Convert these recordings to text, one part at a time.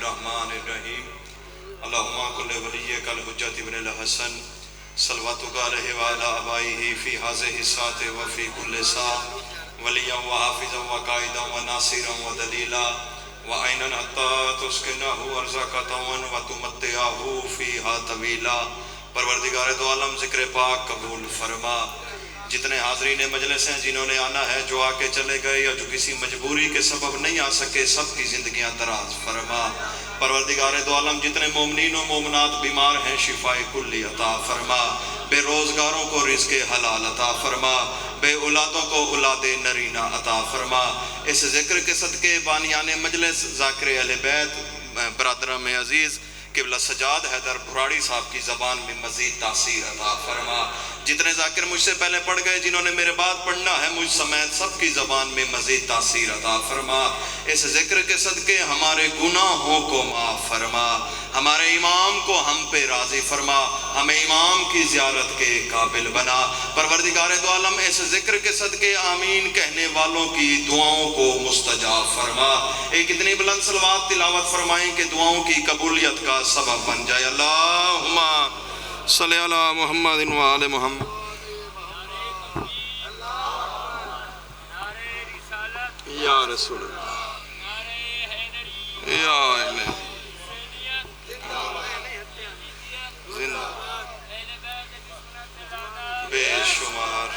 الرحمن الرحیم اللہم کل ولیک الحجت ابن الحسن صلواتک علیہ وعلا آبائہ فی حاضر الساعۃ وفی کل ساعۃ ولیا وحافظا وقائدا وناصرا ودلیلا وعینا حتی تسکنہ ارضک طوعا وتمتعہ فیہا طویلا۔ پروردگار دو عالم ذکر پاک قبول فرما۔ جتنے حاضرین مجلس ہیں جنہوں نے آنا ہے، جو آ کے چلے گئے یا جو کسی مجبوری کے سبب نہیں آ سکے، سب کی زندگیاں دراز فرما۔ پروردگار دو عالم جتنے مومنین و مومنات بیمار ہیں، شفائے کلی عطا فرما۔ بے روزگاروں کو رزق حلال عطا فرما، بے اولادوں کو اولاد نرینہ عطا فرما۔ اس ذکر کے صدقے بانیان مجلس ذاکر اہل بیت برادرہ میں عزیز قبلہ سجاد حیدر بھراڑی صاحب کی زبان میں مزید تاثیر عطا فرما۔ جتنے ذاکر مجھ سے پہلے پڑھ گئے، جنہوں نے میرے بعد پڑھنا ہے، مجھ سمیت سب کی زبان میں مزید تاثیر عطا فرما۔ اس ذکر کے صدقے ہمارے گناہوں کو معاف فرما، ہمارے امام کو ہم پہ راضی فرما، ہمیں امام کی زیارت کے قابل بنا۔ پروردگار دو عالم اس ذکر کے صدقے آمین کہنے والوں کی دعاؤں کو مستجاب فرما۔ ایک اتنی بلند صلوات تلاوت فرمائیں کہ دعاؤں کی قبولیت کا سبب بن جائے۔ اللہم صلی علی محمد و آل محمد۔ یا رسول اللہ، یا اہل زندہ بے شمار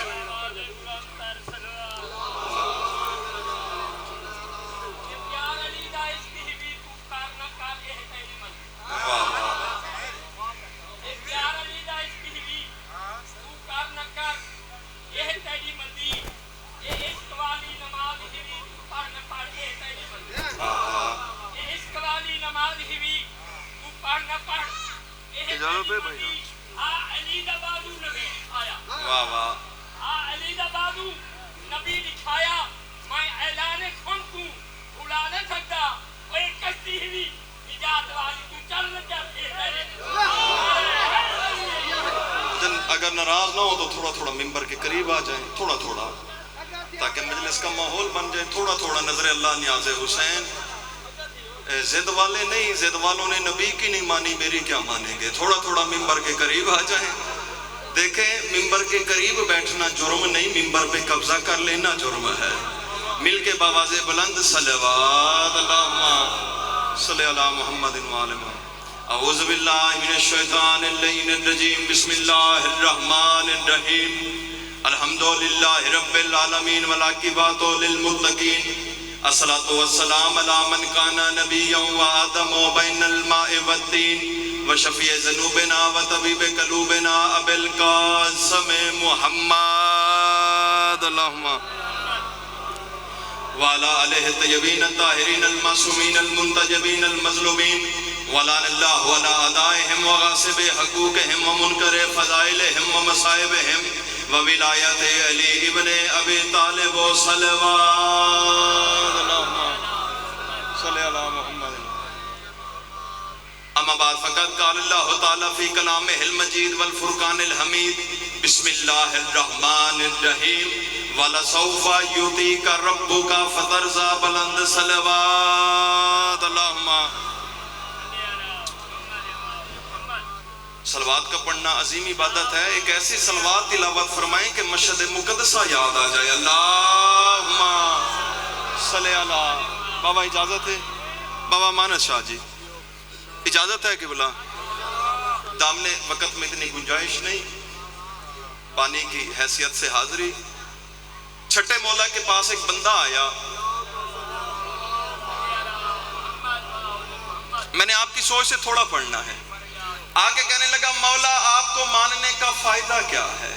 اجازت ہے بھائی جان۔ علی دا بازو نبی دکھایا، واہ واہ، علی دا بازو نبی دکھایا، میں اعلان کھن کو بھلا نہ سکتا، وہ ایک کشتی ہوئی نجات والی، تو چل نہ چلتے اگر ناراض نہ ہو تو تھوڑا تھوڑا ممبر کے قریب آ جائیں، تھوڑا تھوڑا، تاکہ مجلس کا ماحول بن جائے۔ تھوڑا تھوڑا نظر اللہ نیاز حسین، زد والے نہیں، زد والوں نے نبی کی نہیں مانی، میری کیا مانیں گے؟ تھوڑا تھوڑا ممبر کے قریب آ جائیں۔ دیکھیں، ممبر کے قریب بیٹھنا جرم نہیں، ممبر پہ قبضہ کر لینا جرم ہے۔ مل کے بآواز بلند صلوات اللہم صلی علی محمد و آل محمد۔ اعوذ باللہ من الشیطان اللعین الرجیم، بسم اللہ الرحمن الرحیم، الحمدللہ رب العالمین والعاقبۃ للمتقین، الصلاۃ والسلام علی من کان نبیا وآدم بین الماء والطین وشفیع ذنوبنا وطبیب قلوبنا ابی القاسم محمد اللہم وعلی آلہ الطیبین الطاہرین المعصومین المنتجبین المظلومین ولعن اللہ علی اعدائہم وغاصب حقوقہم ومنکر فضائلہم ومصائبہم وولایت علی ابن ابی طالب صلوات اللہم صلی علی محمد۔ اما بعد فقد قال اللہ تعالی فی کلامہ المجید والفرقان الحمید، بسم اللہ الرحمن الرحیم، وَلَسَوْفَ يُعْطِيكَ رَبُّكَ فَتَرْضَىٰ، بلند صلوات اللہم۔ صلوات کا پڑھنا عظیم عبادت ہے۔ ایک ایسی صلوات تلاوت فرمائیں کہ مشہد مقدسہ یاد آ جائے۔ اللہم صلی علی۔ بابا اجازت ہے؟ بابا مانس شاہ جی اجازت ہے کہ بلا دامنے وقت میں اتنی گنجائش نہیں، پانی کی حیثیت سے حاضری۔ چھٹے مولا کے پاس ایک بندہ آیا، میں نے آپ کی سوچ سے تھوڑا پڑھنا ہے۔ آگے کہنے لگا، مولا آپ کو ماننے کا فائدہ کیا ہے؟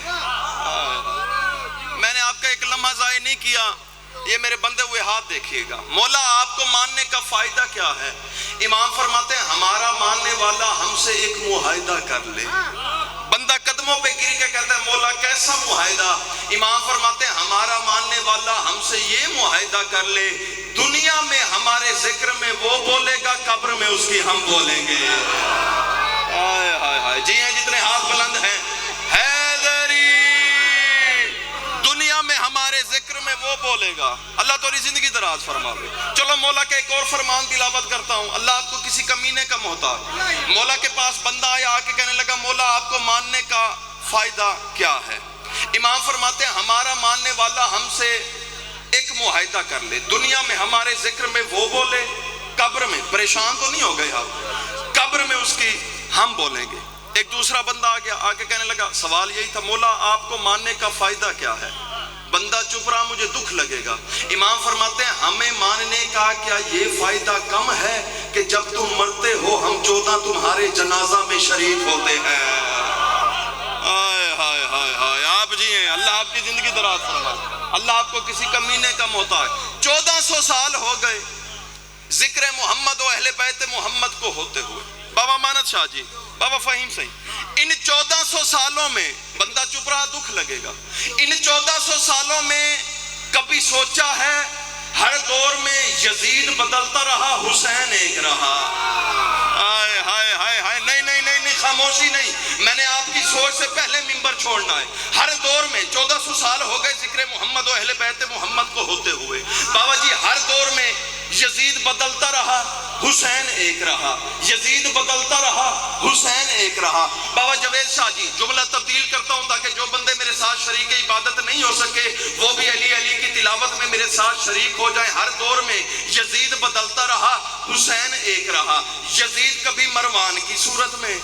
میں نے آپ کا ایک لمحہ ضائع نہیں کیا، یہ میرے بندے ہوئے ہاتھ دیکھیے گا۔ مولا آپ کو ماننے کا فائدہ کیا ہے؟ امام فرماتے ہیں ہمارا ماننے والا ہم سے ایک معاہدہ کر لے۔ بندہ قدموں پہ گر کے کہتا ہے مولا کیسا معاہدہ؟ امام فرماتے ہیں ہمارا ماننے والا ہم سے یہ معاہدہ کر لے، دنیا میں ہمارے ذکر میں وہ بولے گا، قبر میں اس کی ہم بولیں گے۔ جی ہیں جتنے ہاتھ بلند ہیں، حیدری دنیا میں ہمارے ذکر میں وہ بولے گا. اللہ تیری زندگی دراز فرماوے. چلو مولا کے ایک اور فرمان تلاوت کرتا ہوں. اللہ آپ کو کسی کمینے کا محتاج. مولا کے پاس بندہ آیا آ کے کہنے لگا مولا آپ کو ماننے کا فائدہ کیا ہے؟ امام فرماتے ہیں ہمارا ماننے والا ہم سے ایک معاہدہ کر لے, دنیا میں ہمارے ذکر میں وہ بولے, قبر میں پریشان تو نہیں ہو گئے آپ, قبر میں اس کی ہم بولیں گے. ایک دوسرا بندہ آ گیا, آ کے کہنے لگا سوال یہی تھا مولا آپ کو ماننے کا فائدہ کیا ہے؟ بندہ چپ رہا, مجھے دکھ لگے گا. امام فرماتے ہیں ہمیں ماننے کا کیا یہ فائدہ کم ہے کہ جب تم مرتے ہو ہم 14 تمہارے جنازہ میں شریک ہوتے ہیں. ہائے ہائے ہائے ہائے, آپ جی ہیں, اللہ آپ کی زندگی دراز فرمائے. اللہ آپ کو کسی کمینے کا محتاج. 1400 سال ہو گئے ذکر محمد و اہل بیت محمد کو ہوتے ہوئے. بابا مانت شاہ جی, بابا فہیم صحیح, ان 1400 سالوں میں بندہ چپ رہا, دکھ لگے گا. ان 1400 سالوں میں کبھی سوچا ہے ہر دور میں یزید بدلتا رہا حسین ایک رہا؟ ہائے ہائے ہائے ہائے, نہیں نہیں نہیں نہیں, خاموشی نہیں, میں نے آپ کی سوچ سے پہلے منبر چھوڑنا ہے. ہر دور میں 1400 سال ہو گئے ذکر محمد و اہل بیت محمد کو ہوتے ہوئے. بابا جی ہر دور میں یزید بدلتا رہا حسین ایک رہا, یزید بدلتا رہا حسین ایک رہا. بابا جوید شاہ جی, جملہ تبدیل کرتا ہوں تاکہ جو بندے میرے ساتھ شریک عبادت نہیں ہو سکے وہ بھی علی علی کی تلاوت میں میرے ساتھ شریک ہو جائیں. ہر دور میں یزید بدلتا رہا حسین ایک رہا. یزید کبھی مروان کی صورت میں,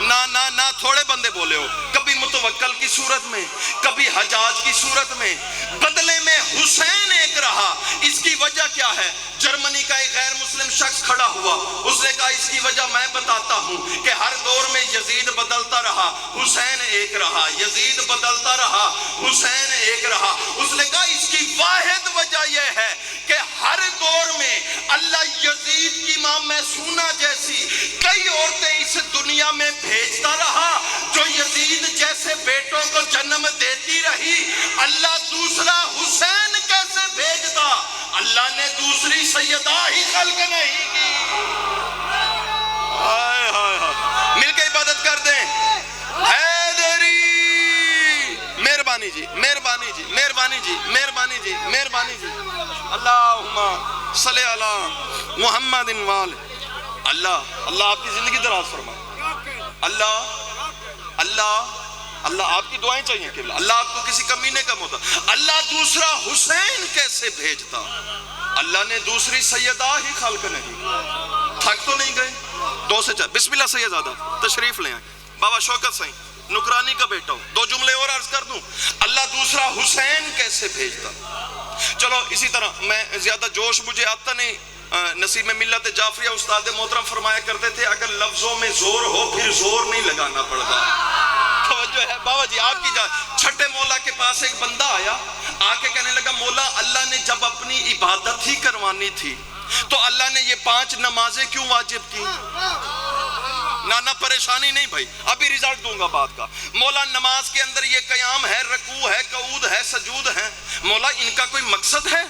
نہ تھوڑے بندے بولے ہو, کبھی متوکل کی صورت میں, کبھی حجاج کی صورت میں, بدلے میں حسین ایک رہا. اس کی وجہ کیا ہے؟ جرمنی کا ایک غیر مسلم شخص کھڑا ہوا, اس نے کہا اس کی وجہ میں بتاتا ہوں کہ ہر دور میں یزید بدلتا رہا حسین ایک رہا, یزید بدلتا رہا حسین ایک رہا. اس نے کہا اس کی واحد وجہ یہ ہے کہ ہر دور میں اللہ یزید کی ماں میسونہ جیسی کئی عورتیں اس دنیا میں بھیجتا رہا جو یزید جیسے بیٹوں کو جنم دیتی رہی. اللہ دوسرا حسین کیسے بھیجتا؟ اللہ نے دوسری سیدہ ہی خلق نہیں کی. ہائے ہائے ہائے, مل کے عبادت کر دیں. حیدری, مہربانی جی, مہربانی جی, مہربانی جی, مہربانی جی, مہربانی جی. اللہم صلی علی محمد وآلہ. اللہ آپ کی زندگی دراز فرمائے. اللہ آپ کی دعائیں چاہیے کہ اللہ آپ کو کسی کمینے کا محتاج. اللہ دوسرا حسین کیسے بھیجتا؟ اللہ نے دوسری سیدہ ہی خلق نہیں. تھک تو نہیں گئے؟ 2 سے 4 بسم اللہ سیدزادہ تشریف لے آئیں. بابا شوکت صحیح نکرانی کا بیٹا ہوں, 2 جملے اور عرض کر دوں. اللہ دوسرا حسین کیسے بھیجتا؟ چلو اسی طرح میں زیادہ جوش مجھے آتا نہیں. نصیب ملت جعفریہ استاد محترم فرمایا کرتے تھے اگر لفظوں میں زور ہو پھر زور نہیں لگانا پڑتا. توجہ ہے بابا جی آپ کی چھٹے مولا کے پاس ایک بندہ آیا, آ کے کہنے لگا مولا اللہ نے جب اپنی عبادت ہی کروانی تھی تو اللہ نے یہ 5 نمازیں کیوں واجب کی؟ نانا پریشانی نہیں بھائی, ابھی ریزلٹ دوں گا بات کا. مولا نماز کے اندر یہ قیام ہے, رکوع ہے, قعود ہے, سجود ہے, مولا ان کا کوئی مقصد ہے؟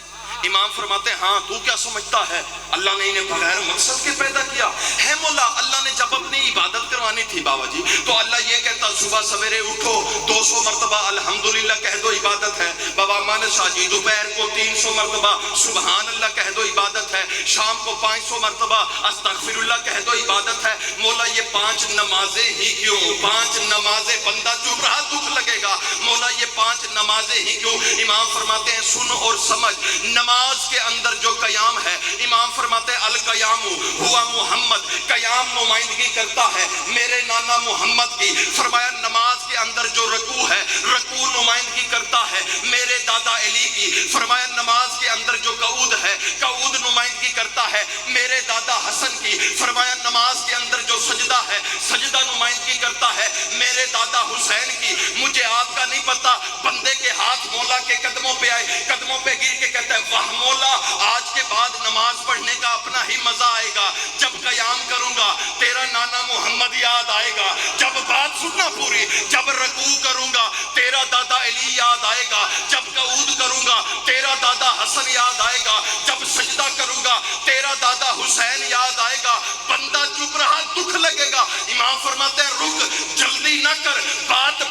امام فرماتے ہیں ہاں تو کیا سمجھتا ہے اللہ نے انہیں بغیر مقصد کے پیدا کیا ہے؟ مولا اللہ نے جب اپنی عبادت کروانی تھی بابا جی تو اللہ یہ کہتا صبح سویرے اٹھو 200 مرتبہ الحمدللہ کہہ دو عبادت ہے. بابا مان شاہ جی دوپہر کو 300 مرتبہ سبحان اللہ کہہ دو عبادت ہے, شام کو 500 مرتبہ استغفر اللہ کہہ دو عبادت ہے. مولا یہ 5 نمازیں ہی کیوں؟ 5 نمازیں, بندہ چپ رہا دکھ لگے گا. مولا یہ 5 نمازیں ہی کیوں؟ امام فرماتے ہیں سن اور سمجھ. نماز کے اندر جو قیام ہے, امام فرماتے ہیں القیام ہوا محمد, قیام نمائندگی کرتا ہے میرے نانا محمد کی. فرمایا نماز کے اندر جو رکوع ہے, رکوع نمائندگی کرتا ہے میرے دادا علی کی. فرمایا نماز کے اندر جو قعود ہے, قعود نمائندگی کرتا ہے میرے دادا حسن کی. فرمایا نماز کے اندر جو سجدہ ہے, سجدہ نمائندگی کرتا ہے میرے دادا حسین کی. مجھے آپ کا نہیں پتا, بندے کے ہاتھ مولا کے قدموں پہ آئے, قدموں پہ گر کے کہتا ہے واہ مولا آج کے بعد نماز پڑھنے کا اپنا ہی مزہ آئے گا. جب قیام کروں گا تیرا نانا محمد یاد آئے گا, جب بات سننا پوری, جب رکوع کروں گا تیرا دادا علی یاد آئے گا, جب قعود کروں گا تیرا دادا حسن یاد آئے گا, جب سجدہ کروں گا تیرا دادا حسین یاد آئے گا. بندہ چپ رہا دکھ لگے گا. امام فرماتے ہیں رک, جلدی نہ کر, بات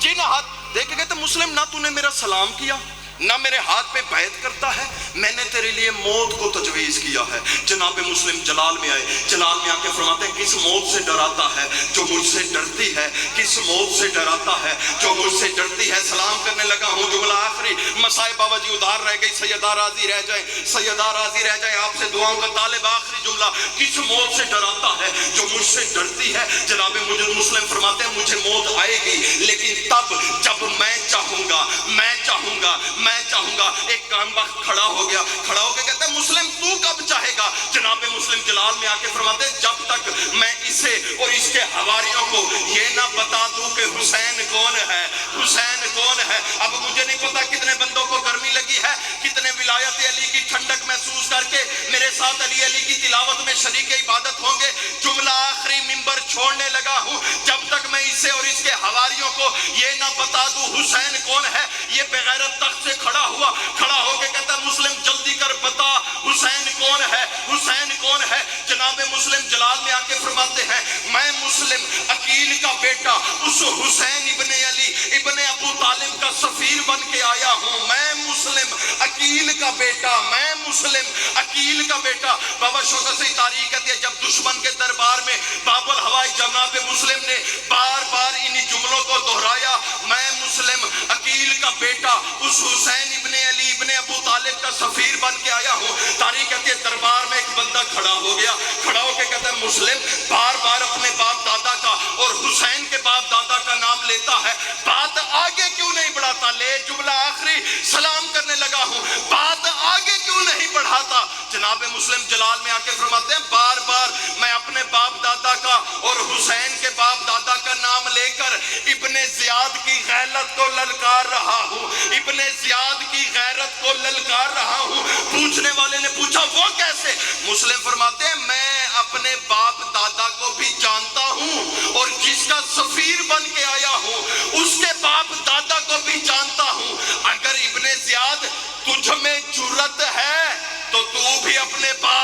جن ہاتھ دیکھ کے کہتے مسلم نہ تو نے میرا سلام کیا نہ میرے ہاتھ پہ بیعت کرتا ہے، میں نے تیرے لیے موت کو تجویز کیا ہے۔ جناب مسلم جلال میں آئے، جلال میں آ کے فرماتے ہیں کس موت سے ڈراتا ہے جو مجھ سے ڈرتی ہے، کس موت سے ڈراتا ہے جو مجھ سے ڈرتی ہے۔ سلام کرنے لگا ہوں، جملہ آخری، مسائے بابا جی ادھار رہ گئی، سیدہ راضی رہ جائیں، سیدہ راضی رہ جائیں، آپ سے دعاؤں کا طالب۔ آخری جملہ، کس موت سے ڈراتا ہے جو مجھ سے ڈرتی ہے۔ جناب مسلم فرماتے ہیں مجھے موت آئے گی لیکن تب جب میں چاہوں گا، میں چاہوں گا، میں چاہوں گا۔ ایک کام وقت کھڑا ہو گیا، کھڑا ہو کے کہتا ہے مسلم تو کب چاہے گا؟ جناب مسلم جلال میں آ کے فرماتے ہیں جب تک میں اسے اور اس کے حواریوں کو یہ نہ بتا دوں کہ حسین کون ہے، حسین کون ہے۔ اب مجھے نہیں پتا کتنے بندوں کو گرمی لگی ہے، کتنے ولایت علی کی ٹھنڈک محسوس کر کے میرے ساتھ علی علی کی تلاوت میں شریک عبادت ہوں گے۔ جملہ آخری، منبر چھوڑنے لگا ہوں، جب تک میں اسے اور اس کے حواریوں کو یہ نہ بتا دوں حسین کون ہے۔ یہ بغیرت تخت سے کھڑا ہوا، کھڑا ہو کے کہتا ہے مسلم جلدی کر بتا حسین کون ہے، حسین کون ہے۔ جناب مسلم جلال میں آ کے فرماتے ہیں میں مسلم عقیل کا بیٹا اس حسین ابن علی ابن ابو طالب کا سفیر بن کے آیا ہوں۔ میں مسلم عقیل کا بیٹا، میں مسلم عقیل کا بیٹا۔ بابا شوکت سے تاریخ کہتی ہے جب دشمن کے دربار میں باب الہوائی جناب مسلم نے بار بار انہی جملوں کو دہرایا، میں مسلم عقیل کا بیٹا اس حسین ابن علی ابن ابو طالب کا سفیر بن کے آیا ہوں۔ تاریخ کہتی ہے دربار میں ایک بندہ کھڑا ہو گیا، کھڑا ہو کے کہتا ہے مسلم بار بار اپنے باپ دادا کا اور حسین کے باپ دادا کا نام لیتا ہے، بات آگے کیوں نہیں بڑھاتا؟ لے جملہ آخری، سلام کرنے لگا ہوں، بات آگے کیوں نہیں بڑھاتا؟ جناب مسلم جلال میں آ کے فرماتے ہیں بار بار میں اپنے باپ دادا کا اور حسین کے باپ دادا کا نام لے کر ابن زیاد کی غیرت کو للکار رہا ہوں، ابن زیاد کی غیرت کو للکار رہا ہوں۔ پوچھنے والے نے پوچھا وہ کیسے؟ مسلم فرماتے ہیں میں اپنے باپ دادا کو بھی جانتا ہوں اور جس کا سفیر بن کے آیا ہوں اس کے باپ دادا کو بھی جانتا ہوں۔ اگر ابن زیاد تجھ میں جرت ہے تو تو بھی اپنے باپ